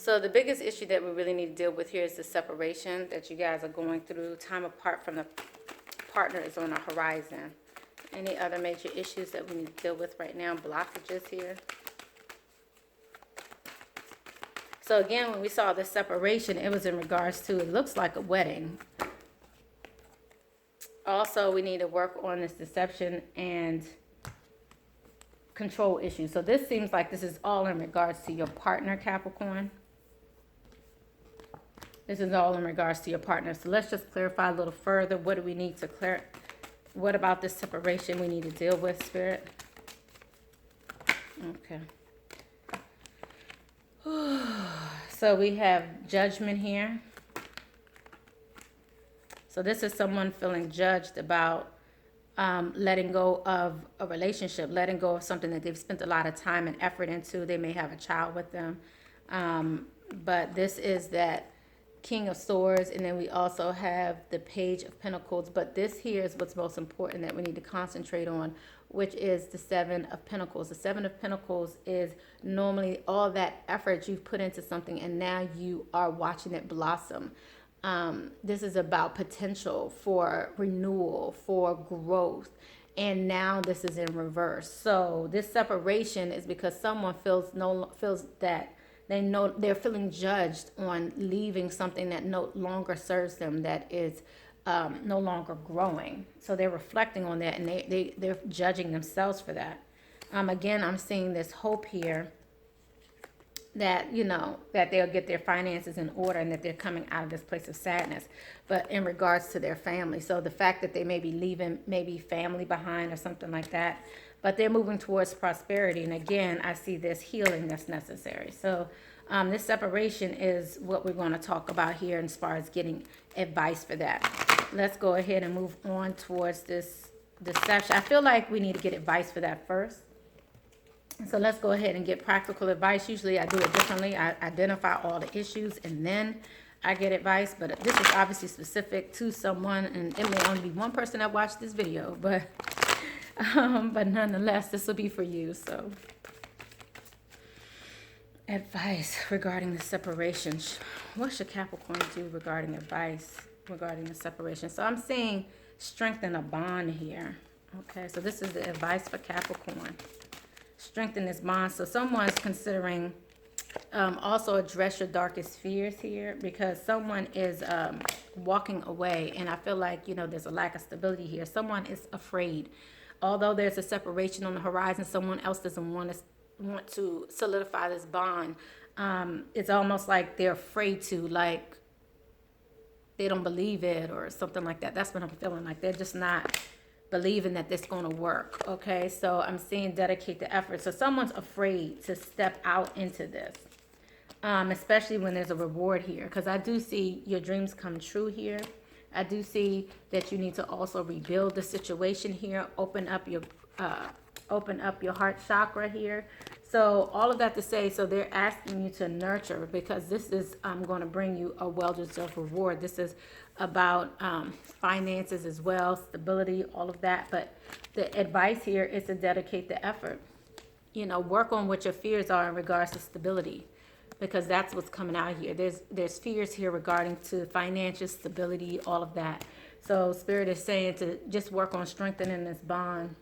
So the biggest issue that we really need to deal with here is the separation that you guys are going through. Time apart from the partner is on the horizon. Any other major issues that we need to deal with right now? Blockages here. So again, when we saw the separation, it was in regards to, it looks like a wedding. Also, we need to work on this deception and control issues. So this seems like this is all in regards to your partner, Capricorn. This is all in regards to your partner. So let's just clarify a little further. What do we need to clear? What about this separation we need to deal with, Spirit? Okay. So we have judgment here. So this is someone feeling judged about letting go of a relationship, letting go of something that they've spent a lot of time and effort into. They may have a child with them. But this is that King of Swords, and then we also have the Page of Pentacles. But this here is what's most important that we need to concentrate on, which is the Seven of Pentacles. The Seven of Pentacles is normally all that effort you've put into something, and now you are watching it blossom. This is about potential for renewal, for growth. And now this is in reverse. So this separation is because someone feels that they know they're feeling judged on leaving something that no longer serves them, that is no longer growing. So they're reflecting on that, and they're judging themselves for that. Again, I'm seeing this hope here that, you know, that they'll get their finances in order and that they're coming out of this place of sadness, but in regards to their family. So the fact that they may be leaving maybe family behind or something like that, but they're moving towards prosperity. And again, I see this healing that's necessary. So this separation is what we're going to talk about here as far as getting advice for that. Let's go ahead and move on towards this deception. I feel like we need to get advice for that first. So let's go ahead and get practical advice. Usually I do it differently. I identify all the issues and then I get advice. But this is obviously specific to someone, and it may only be one person that watched this video. But nonetheless, this will be for you. So advice regarding the separation. What should Capricorn do regarding advice regarding the separation? So I'm seeing strengthen a bond here. Okay, so this is the advice for Capricorn. Strengthen this bond. So someone's considering also address your darkest fears here, because someone is walking away, and I feel like, you know, there's a lack of stability here. Someone is afraid. Although there's a separation on the horizon, someone else doesn't want to solidify this bond. It's almost like they're afraid to, like they don't believe it or something like that. That's what I'm feeling, like they're just not believing that this is going to work. Okay, so I'm seeing dedicate the effort. So someone's afraid to step out into this, especially when there's a reward here, because I do see your dreams come true here. I do see that you need to also rebuild the situation here, open up your heart chakra here. So all of that to say, so they're asking you to nurture, because this is going to bring you a well-deserved reward. This is about finances as well, stability, all of that. But the advice here is to dedicate the effort. You know, work on what your fears are in regards to stability, because that's what's coming out here. There's fears here regarding to financial stability, all of that. So Spirit is saying to just work on strengthening this bond.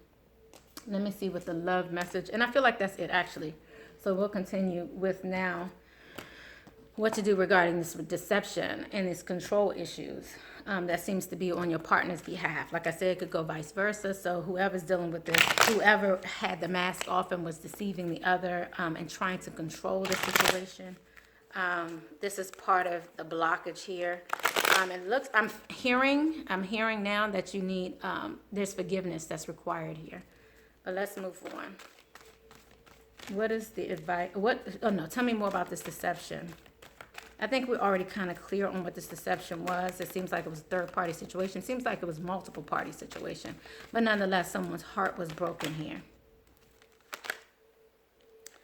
Let me see what the love message, and I feel like that's it actually. So we'll continue with now what to do regarding this deception and these control issues that seems to be on your partner's behalf. Like I said, it could go vice versa. So whoever's dealing with this, whoever had the mask off and was deceiving the other and trying to control the situation, this is part of the blockage here. It looks, I'm hearing now that you need, there's forgiveness that's required here. But let's move on. What is the advice? Tell me more about this deception. I think we're already kind of clear on what this deception was. It seems like it was a third-party situation. It seems like it was multiple-party situation. But nonetheless, someone's heart was broken here.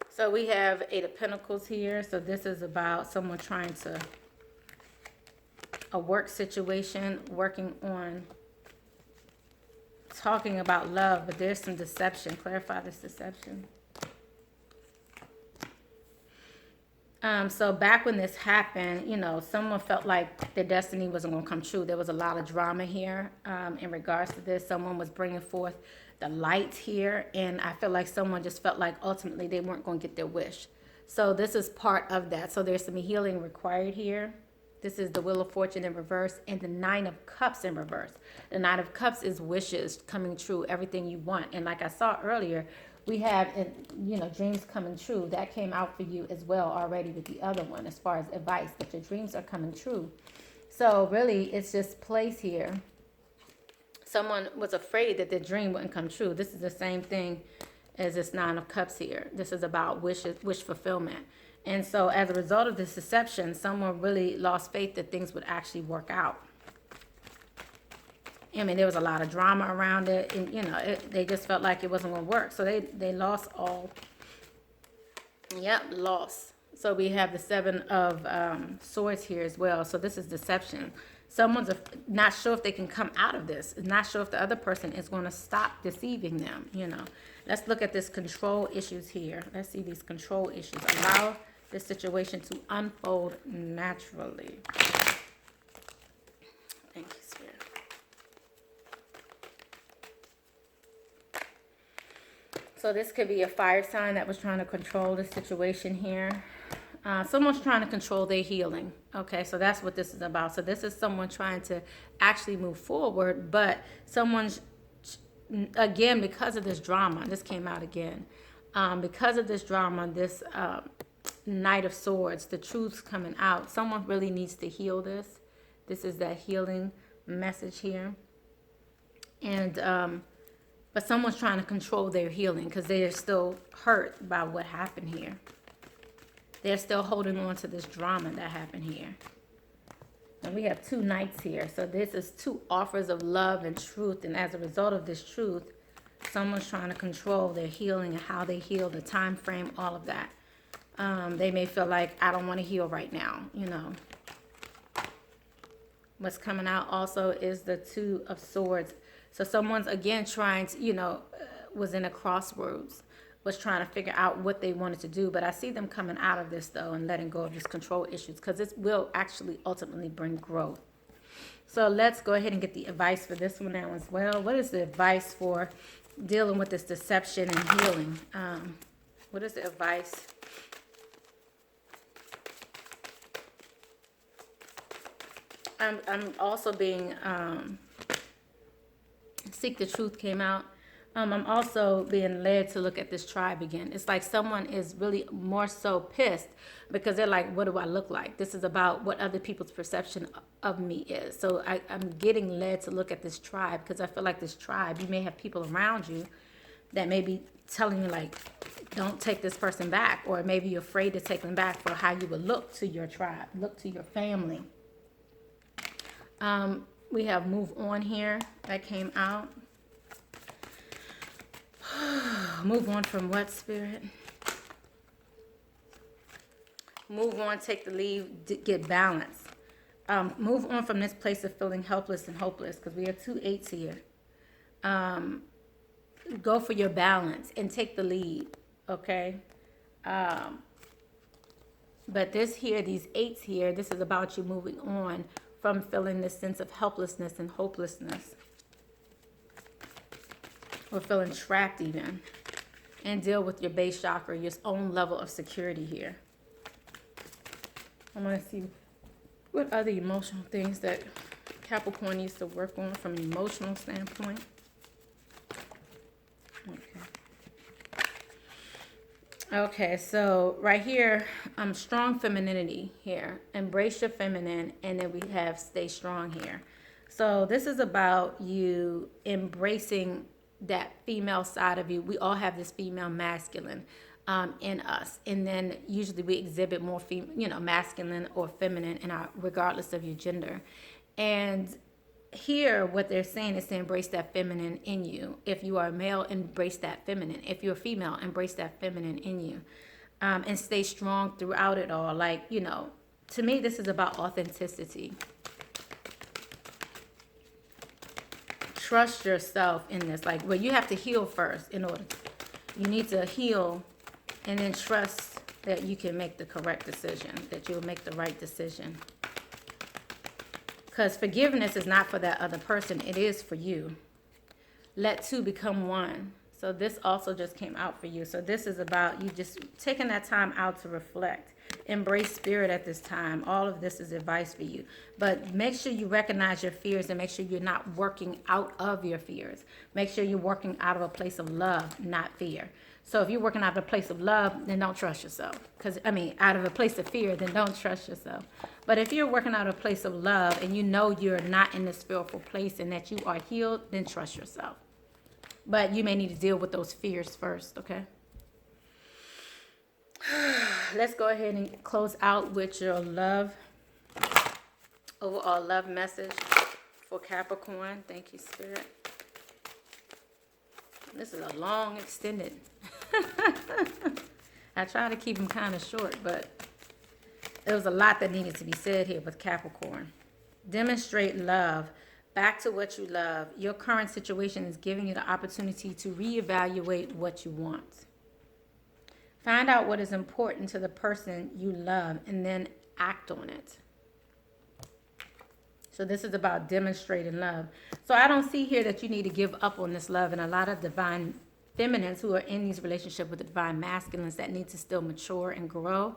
So we have Eight of Pentacles here. So this is about someone trying to, a work situation, working on, talking about love, but there's some deception. Clarify this deception. So back when this happened, you know, someone felt like their destiny wasn't going to come true. There was a lot of drama here in regards to this. Someone was bringing forth the light here. And I feel like someone just felt like ultimately they weren't going to get their wish. So this is part of that. So there's some healing required here. This is the Wheel of Fortune in reverse and the Nine of Cups in reverse. The Nine of Cups is wishes coming true, everything you want. And like I saw earlier, we have, you know, dreams coming true. That came out for you as well already with the other one as far as advice, that your dreams are coming true. So really, it's just place here. Someone was afraid that their dream wouldn't come true. This is the same thing as this Nine of Cups here. This is about wish fulfillment. And so as a result of this deception, someone really lost faith that things would actually work out. I mean, there was a lot of drama around it, and, you know, they just felt like it wasn't going to work. So they lost all. Yep, lost. So we have the Seven of Swords here as well. So this is deception. Someone's not sure if they can come out of this. Not sure if the other person is going to stop deceiving them, you know. Let's look at this control issues here. Let's see these control issues. Allow this situation to unfold naturally. Thank you, Spirit. So this could be a fire sign that was trying to control the situation here. Someone's trying to control their healing. Okay, so that's what this is about. So this is someone trying to actually move forward, but someone's, again, because of this drama, this came out again. Because of this drama, this Knight of Swords, the truth's coming out. Someone really needs to heal this. This is that healing message here. And, but someone's trying to control their healing because they are still hurt by what happened here. They're still holding on to this drama that happened here. And we have two knights here. So this is two offers of love and truth. And as a result of this truth, someone's trying to control their healing and how they heal, the time frame, all of that. They may feel like, I don't want to heal right now, you know. What's coming out also is the Two of Swords. So someone's, again, trying to, you know, was in a crossroads, was trying to figure out what they wanted to do. But I see them coming out of this, though, and letting go of this control issues, because this will actually ultimately bring growth. So let's go ahead and get the advice for this one now as well. What is the advice for dealing with this deception and healing? What is the advice? I'm also being, Seek the Truth came out. I'm also being led to look at this tribe again. It's like someone is really more so pissed because they're like, what do I look like? This is about what other people's perception of me is. So I'm getting led to look at this tribe because I feel like this tribe, you may have people around you that may be telling you like, don't take this person back, or maybe you're afraid to take them back for how you would look to your tribe, look to your family. We have Move On here that came out. Move on from what, Spirit? Move on, take the lead, get balance. Move on from this place of feeling helpless and hopeless, because we have two eights here. Go for your balance and take the lead, okay? But this here, these eights here, this is about you moving on from feeling this sense of helplessness and hopelessness, or feeling trapped even, and deal with your base chakra, your own level of security here. I want to see what other emotional things that Capricorn needs to work on from an emotional standpoint. Okay, so right here, strong femininity here. Embrace your feminine, and then we have stay strong here. So this is about you embracing that female side of you. We all have this female masculine in us, and then usually we exhibit more masculine or feminine in our, regardless of your gender. And here what they're saying is to embrace that feminine in you. If you are a male, embrace that feminine. If you're a female, embrace that feminine in you, and stay strong throughout it all. Like, you know, to me this is about authenticity. Trust yourself in this. Like, well, you have to heal first in order. You need to heal and then trust that you can make the correct decision, that you'll make the right decision. Because forgiveness is not for that other person. It is for you. Let two become one. So this also just came out for you. So this is about you just taking that time out to reflect. Embrace spirit at this time. All of this is advice for you. But make sure you recognize your fears and make sure you're not working out of your fears. Make sure you're working out of a place of love, not fear. So if you're working out of a place of love, then don't trust yourself. Out of a place of fear, then don't trust yourself. But if you're working out of a place of love and you know you're not in this fearful place and that you are healed, then trust yourself. But you may need to deal with those fears first, okay? Let's go ahead and close out with your overall love message for Capricorn. Thank you, Spirit. This is a long, extended. I try to keep them kind of short, but there was a lot that needed to be said here with Capricorn. Demonstrate love. Back to what you love. Your current situation is giving you the opportunity to reevaluate what you want. Find out what is important to the person you love and then act on it. So this is about demonstrating love. So I don't see here that you need to give up on this love. And a lot of divine feminines who are in these relationships with the divine masculines that need to still mature and grow,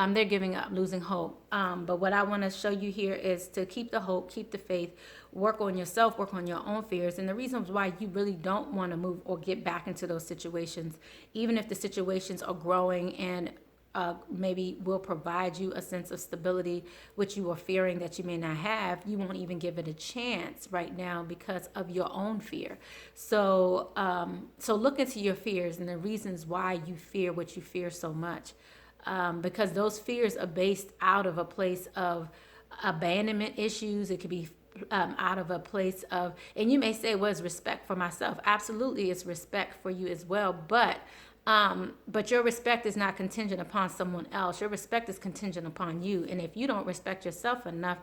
they're giving up, losing hope. But what I want to show you here is to keep the hope, keep the faith, work on yourself, work on your own fears. And the reasons why you really don't want to move or get back into those situations, even if the situations are growing and maybe will provide you a sense of stability, which you are fearing that you may not have, you won't even give it a chance right now because of your own fear. So look into your fears and the reasons why you fear what you fear so much. Because those fears are based out of a place of abandonment issues. It could be out of a place of, and you may say, well, it's respect for myself. Absolutely, it's respect for you as well. But your respect is not contingent upon someone else. Your respect is contingent upon you. And if you don't respect yourself enough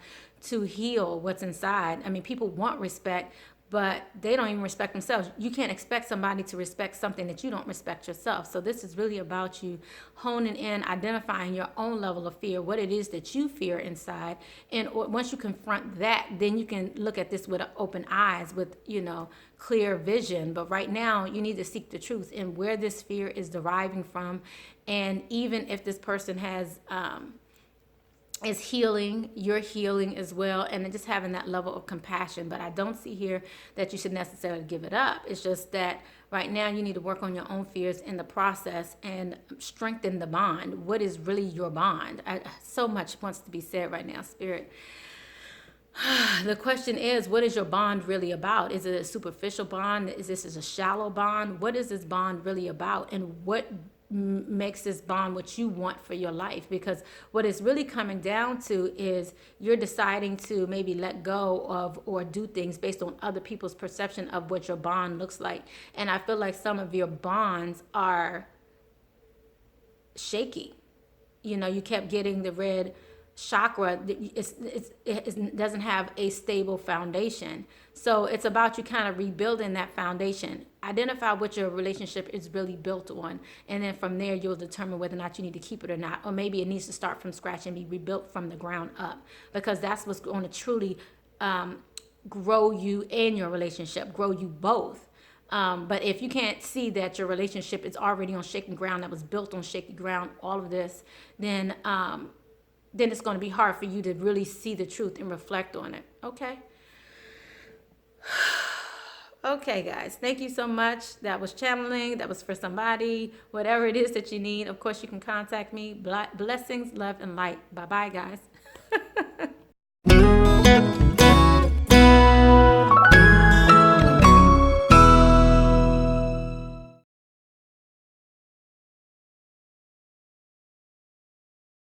to heal what's inside, people want respect, but they don't even respect themselves. You can't expect somebody to respect something that you don't respect yourself. So this is really about you honing in, identifying your own level of fear, what it is that you fear inside. And once you confront that, then you can look at this with open eyes, with, clear vision. But right now you need to seek the truth and where this fear is deriving from. And even if this person is healing, you're healing as well, and just having that level of compassion. But I don't see here that you should necessarily give it up. It's just that right now you need to work on your own fears in the process and strengthen the bond. What is really your bond? So much wants to be said right now, Spirit. The question is, what is your bond really about? Is it a superficial bond? Is this a shallow bond? What is this bond really about? And what makes this bond what you want for your life? Because what it's really coming down to is you're deciding to maybe let go of or do things based on other people's perception of what your bond looks like. And I feel like some of your bonds are shaky. You kept getting the red chakra. It doesn't have a stable foundation. So it's about you kind of rebuilding that foundation. Identify what your relationship is really built on, and then from there you'll determine whether or not you need to keep it or not, or maybe it needs to start from scratch and be rebuilt from the ground up, because that's what's going to truly grow you and your relationship, grow you both. But if you can't see that your relationship is already on shaky ground, that was built on shaky ground, all of this, then it's going to be hard for you to really see the truth and reflect on it. Okay? Okay, guys. Thank you so much. That was channeling. That was for somebody. Whatever it is that you need, of course, you can contact me. Blessings, love, and light. Bye-bye, guys.